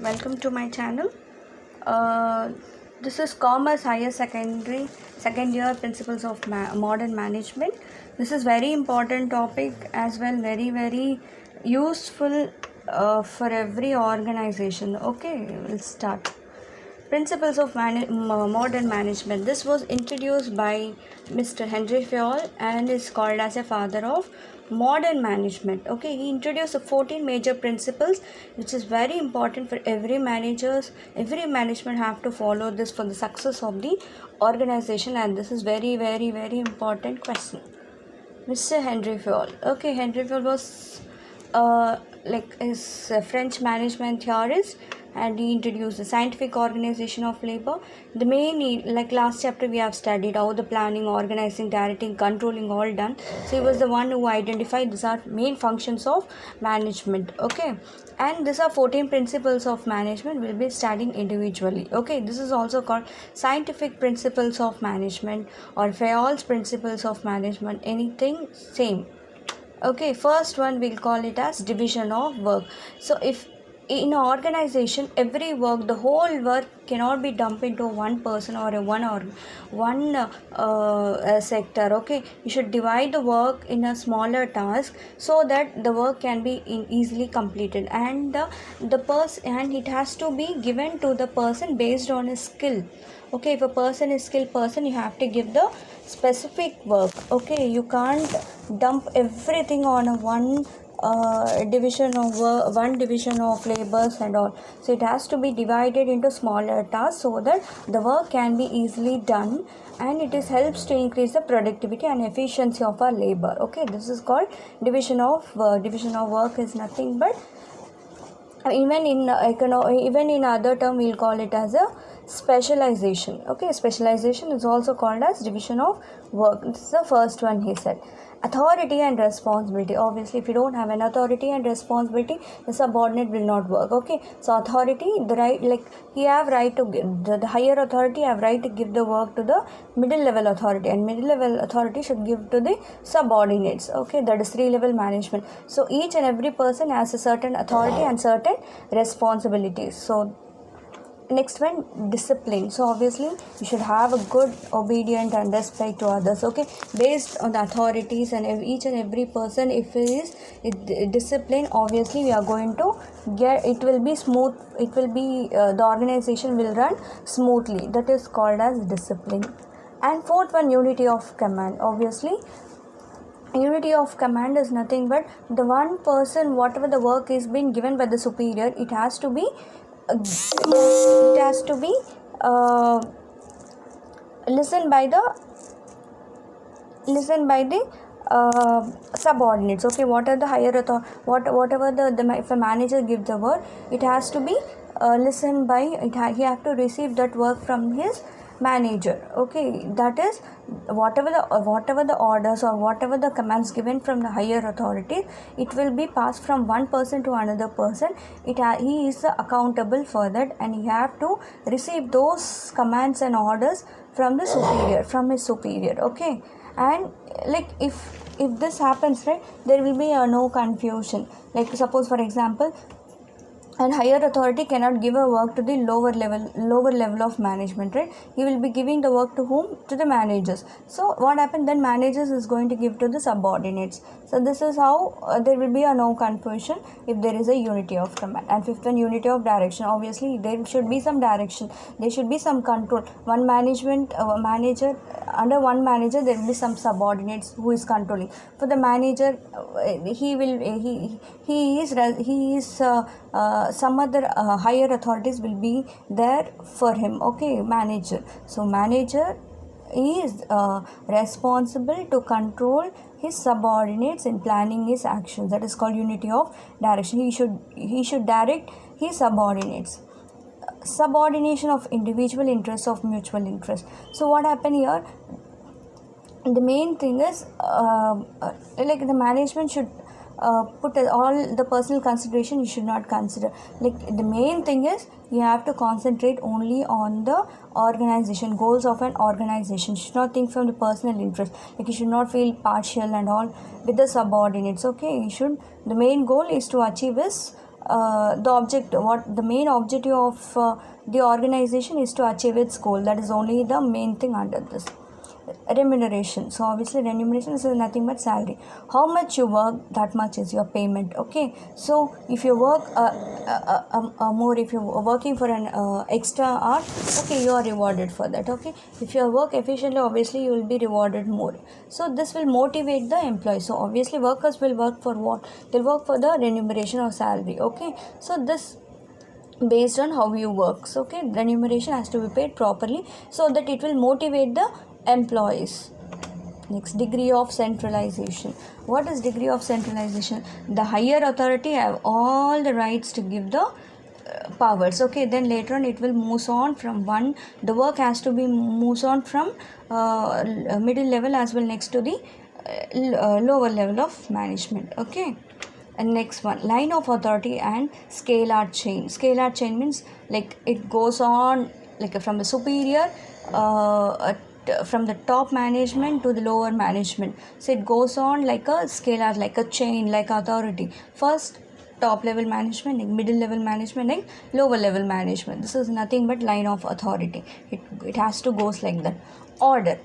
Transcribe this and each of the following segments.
welcome to my channel. uh, this is Commerce Higher Secondary second year Principles of Modern Management. This is very important topic as well, very useful for every organization. Okay, we'll start. Principles of Modern Management. This was introduced by Mr. Henry Fayol and is called as a father of modern management. Okay, he introduced 14 major principles, which is very important for every managers. Every management have to follow this for the success of the organization, and this is very important question. Mr. Henry Fayol. Okay, Henry Fayol was is a French management theorist, and he introduced the scientific organization of labor. The main, like last chapter we have studied how the planning, organizing, directing, controlling all done. So he was the one who identified these are main functions of management. Okay, and these are 14 principles of management we'll be studying individually. Okay, this is also called scientific principles of management or Fayol's principles of management, anything same. Okay, first one we'll call it as division of work. So if in an organization, every work, the whole work cannot be dumped into one person or one sector. Okay, you should divide the work in a smaller task so that the work can be easily completed, and the person, and it has to be given to the person based on his skill. Okay, if a person is skilled person, you have to give the specific work. Okay, you can't dump everything on a one division of one division of labors and all. So it has to be divided into smaller tasks so that the work can be easily done, and it is helps to increase the productivity and efficiency of our labor. Okay, this is called division of work. Division of work is nothing but, even in other term we'll call it as a specialization. Okay, specialization is also called as division of work. This is the first one he said. Authority and responsibility. Obviously, if you don't have an authority and responsibility, the subordinate will not work. Okay, so authority, the right, like he have right to give, the higher authority have right to give the work to the middle level authority, and middle level authority should give to the subordinates. Okay, that is 3-level management. So each and every person has a certain authority and certain responsibilities. So next one, discipline. So obviously you should have a good obedient and respect to others. Okay, based on the authorities, and each and every person, if it is discipline, obviously we are going to get, it will be smooth, it will be the organization will run smoothly. That is called as discipline. And fourth one, unity of command. Obviously unity of command is nothing but the one person, whatever the work is being given by the superior, it has to be listened by the subordinates. Okay, what are the higher authority, whatever the if a manager gives the work, it has to be listened by he have to receive that work from his manager. Okay, that is whatever the orders or whatever the commands given from the higher authority, it will be passed from one person to another person. He is accountable for that, and he have to receive those commands and orders from his superior. Okay, and like if this happens, right, there will be no confusion. Like suppose for example, and higher authority cannot give a work to the lower level of management, right? He will be giving the work to whom? To the managers. So what happened then? Managers is going to give to the subordinates. So this is how there will be a no confusion if there is a unity of command. And fifth one, unity of direction. Obviously there should be some direction, there should be some control. One management manager, under one manager there will be some subordinates who is controlling. For the manager, he is some other higher authorities will be there for him. Okay, manager. So manager is responsible to control his subordinates in planning his actions. That is called unity of direction. He should direct his subordinates. Subordination of individual interests of mutual interest. So what happened here? The main thing is like the management should put all the personal consideration you should not consider. Like the main thing is you have to concentrate only on the organization, goals of an organization. You should not think from the personal interest. Like you should not feel partial and all with the subordinates. Okay, the main goal is to achieve his the main objective of the organization is to achieve its goal. That is only the main thing under this. Remuneration. So obviously remuneration is nothing but salary. How much you work, that much is your payment. Okay, so if you work more, if you're working for an extra hour, okay, you are rewarded for that. Okay, if you work efficiently, obviously you will be rewarded more. So this will motivate the employees. So obviously workers will work for what? They'll work for the remuneration or salary. Okay, so this based on how you work. So okay, remuneration has to be paid properly so that it will motivate the employees. Next, degree of centralization. What is degree of centralization? The higher authority have all the rights to give the powers. Okay, then later on it will moves on from one, the work has to be moves on from middle level as well next to the lower level of management. Okay, and next one, line of authority and scalar chain. Scalar chain means like it goes on like from the superior from the top management to the lower management. So it goes on like a scalar, like a chain, like authority. First top level management, like middle level management, like lower level management. This is nothing but line of authority. It has to goes like that. Order.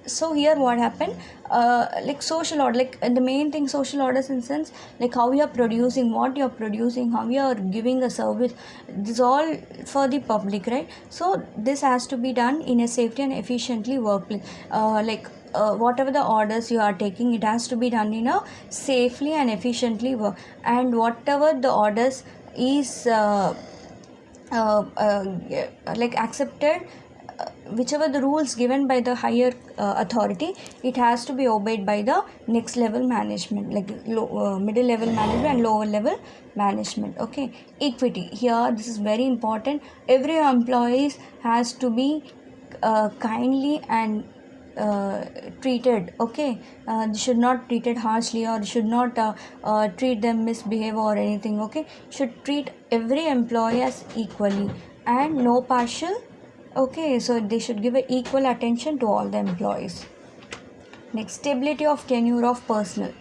So here what happened, like social order, like the main thing, social orders in sense like how you are producing, what you are producing, how you are giving a service, this all for the public, right? So this has to be done in a safety and efficiently workplace, whatever the orders you are taking, it has to be done in a safely and efficiently work, and whatever the orders is like accepted, whichever the rules given by the higher authority, it has to be obeyed by the next level management, like middle level management and lower level management. Okay, equity. Here this is very important. Every employee has to be kindly and treated. Okay, they should not treated harshly, or should not treat them misbehave or anything. Okay, should treat every employee as equally and no partial. Okay, so they should give equal attention to all the employees. Next, stability of tenure of personnel.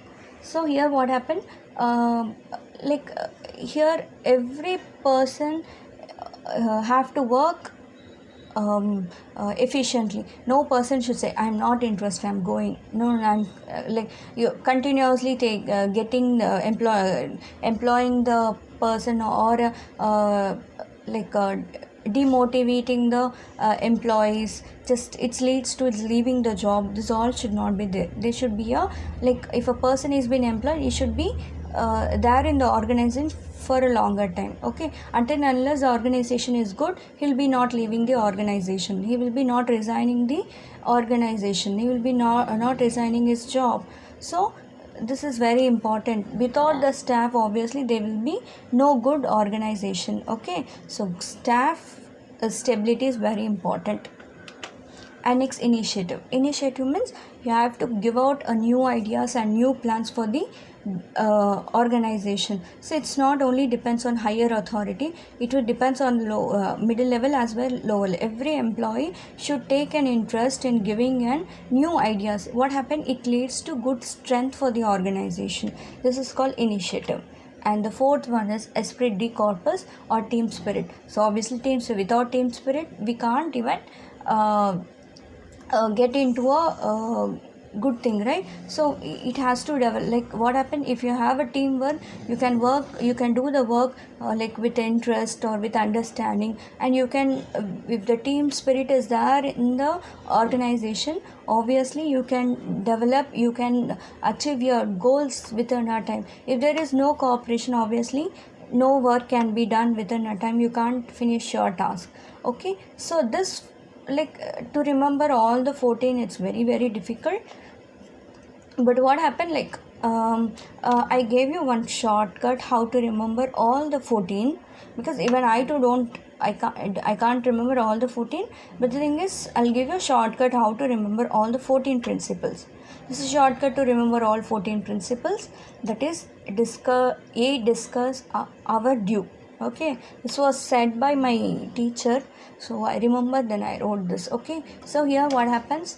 So here what happened, here every person have to work efficiently. No person should say I'm not interested, I'm going. No, I'm like you continuously getting employing the person, or demotivating the employees, just it leads to leaving the job. This all should not be there. There should be a, like if a person is being employed, he should be there in the organization for a longer time. Okay, until unless the organization is good, he'll be not leaving the organization, he will be not resigning the organization, he will be not resigning his job. So this is very important. Without the staff, obviously there will be no good organization. Okay, so staff stability is very important. And next, initiative. Initiative means you have to give out new ideas and new plans for the organization. So it's not only depends on higher authority, it will depends on middle level as well lower. Every employee should take an interest in giving an new ideas. What happened, it leads to good strength for the organization. This is called initiative. And the fourth one is esprit de corps or team spirit. So obviously without team spirit we can't even get into a good thing, right? So it has to develop. Like what happened, if you have a teamwork, you can work, you can do the work like with interest or with understanding, and you can if the team spirit is there in the organization, obviously you can develop, you can achieve your goals within a time. If there is no cooperation, obviously no work can be done within a time, you can't finish your task. Okay, so this to remember all the 14, it's very very difficult. But what happened, I gave you one shortcut how to remember all the 14, because even I too I can't remember all the 14. But the thing is, I'll give you a shortcut how to remember all the 14 principles. This is a shortcut to remember all 14 principles. That is, discuss our due. Okay, this was said by my teacher, so I remember, then I wrote this. Okay, so here what happens,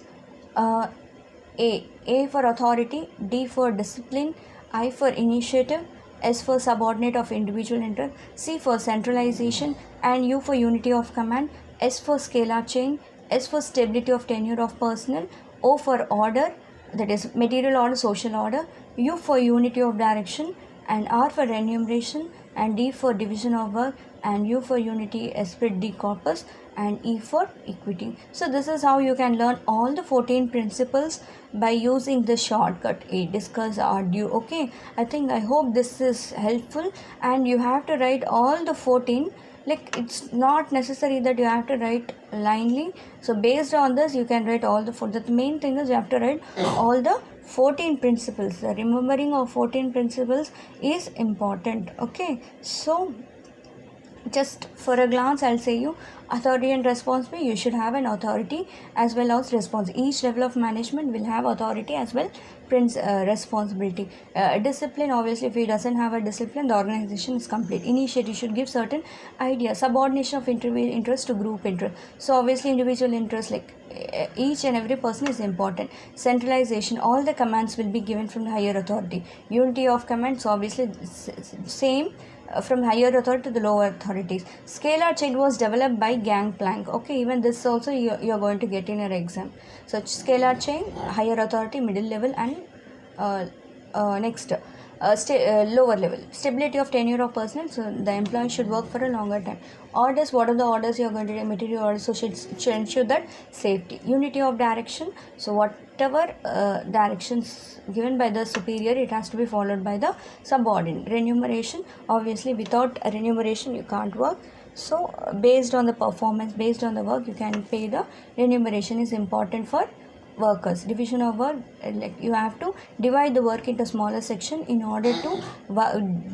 A for authority, D for discipline, I for initiative, S for subordinate of individual interest, C for centralization, and U for unity of command, S for scalar chain, S for stability of tenure of personnel, O for order, that is material order, social order, U for unity of direction, and R for remuneration, and D for division of work, and U for unity, esprit de corpus, and E for equity. So this is how you can learn all the 14 principles by using the shortcut A, discuss, argue. Okay, I hope this is helpful, and you have to write all the 14. Like, it's not necessary that you have to write linely. So based on this, you can write all the four. The main thing is you have to write all the 14 principles. The remembering of 14 principles is important. Okay, so just for a glance, I'll say you authority and responsibility. You should have an authority as well as responsibility. Each level of management will have authority as well responsibility. Discipline, obviously, if he doesn't have a discipline, the organization is complete. Initiative should give certain ideas. Subordination of interest to group interest. So obviously individual interest, like each and every person is important. Centralization, all the commands will be given from the higher authority. Unity of command, so obviously same from higher authority to the lower authorities. Scalar chain was developed by Gangplank. Okay, even this also you're going to get in your exam. So scalar chain, higher authority, middle level, and next lower level. Stability of tenure of personnel, so the employee should work for a longer time. Orders, what are the orders you are going to do? Material orders, so should ensure that safety. Unity of direction, so whatever directions given by the superior, it has to be followed by the subordinate. Remuneration, obviously without remuneration you can't work. So based on the performance, based on the work, you can pay the remuneration is important for workers. Division of work, like you have to divide the work into smaller section in order to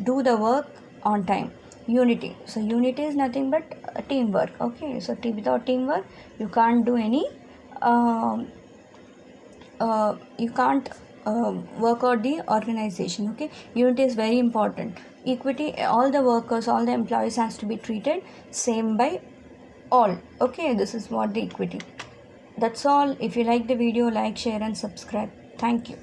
do the work on time. Unity, so unity is nothing but teamwork. Okay, so without teamwork you can't do any you can't work out the organization. Okay, unity is very important. Equity, all the workers, all the employees has to be treated same by all. Okay, this is what the equity. That's all. If you like the video, like, share and subscribe. Thank you.